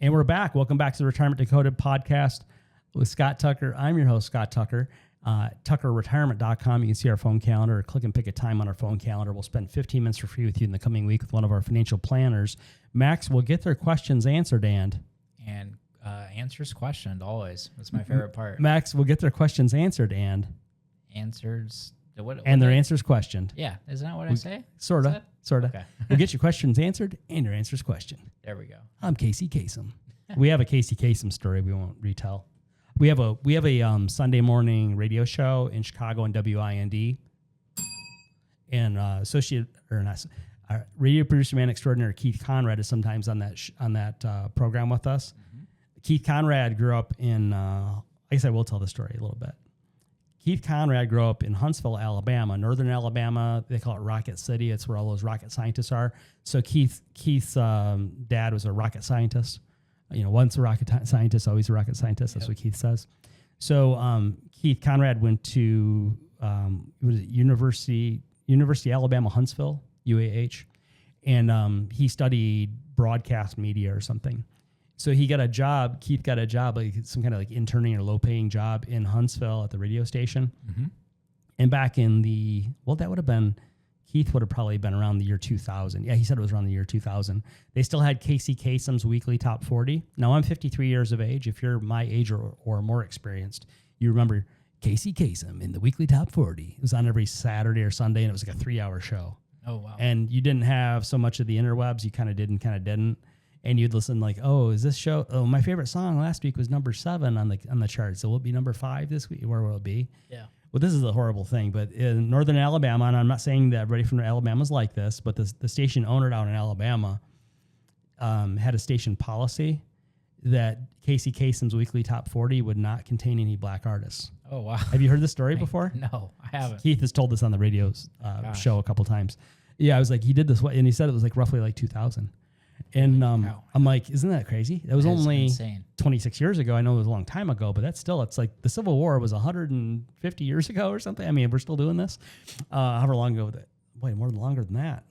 And we're back. Welcome back to the Retirement Decoded podcast with Scott Tucker. I'm your host, Scott Tucker. TuckerRetirement.com. You can see our phone calendar or click and pick a time on our phone calendar. We'll spend 15 minutes for free with you in the coming week with one of our financial planners. Max will get their questions answered and answers questioned always. That's my favorite part. Max will get their questions answered and answers. Their answers questioned. Yeah. Isn't that what I say? Sort of. Okay. We'll get your questions answered and your answers questioned. There we go. I'm Casey Kasem. We have a Casey Kasem story we won't retell. We have a Sunday morning radio show in Chicago on WIND, and radio producer man extraordinaire Keith Conrad is sometimes on that program with us. Mm-hmm. Keith Conrad grew up in. I guess I will tell the story a little bit. Keith Conrad grew up in Huntsville, Alabama, northern Alabama. They call it Rocket City. It's where all those rocket scientists are. So Keith's dad was a rocket scientist. Once a rocket scientist, always a rocket scientist. That's what Keith says. So Keith Conrad went to University of Alabama, Huntsville, UAH, and he studied broadcast media or something. So he got a job. Keith got a job, like some kind of like interning or low-paying job in Huntsville at the radio station. Mm-hmm. And back in Keith would have probably been around the year 2000. Yeah, he said it was around the year 2000. They still had Casey Kasem's weekly top 40. Now, I'm 53 years of age. If you're my age or more experienced, you remember Casey Kasem in the weekly top 40. It was on every Saturday or Sunday, and it was like a 3-hour show. Oh, wow. And you didn't have so much of the interwebs. You kind of did and kind of didn't. And you'd listen like, oh, is this show? Oh, my favorite song last week was number 7 on the chart. So will it be number 5 this week? Where will it be? Yeah. Well, this is a horrible thing, but in northern Alabama, and I'm not saying that everybody from Alabama is like this, but the station owner down in Alabama had a station policy that Casey Kasem's weekly top 40 would not contain any black artists. Oh, wow. Have you heard this story before? No, I haven't. Keith has told this on the radio show a couple times. Yeah, I was like, he did this, and he said it was like roughly like 2000. And I'm like, isn't that crazy? That was only insane. 26 years ago. I know it was a long time ago, but it's like the Civil War was 150 years ago or something. I mean, we're still doing this. However long ago, longer than that.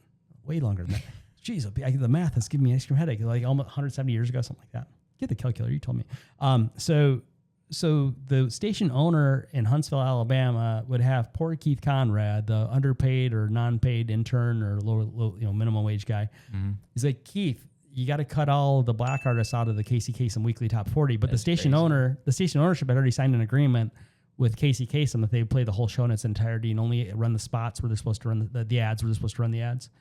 Way longer than that. Jeez, the math is giving me an extra headache. Like almost 170 years ago, something like that. Get the calculator, you told me. So the station owner in Huntsville, Alabama would have poor Keith Conrad, the underpaid or non-paid intern or low minimum wage guy. Mm-hmm. He's like, Keith, you got to cut all the black artists out of the Casey Kasem weekly top 40. But the station ownership had already signed an agreement with Casey Kasem that they would play the whole show in its entirety and only run the spots where they're supposed to run the ads where they're supposed to run the ads.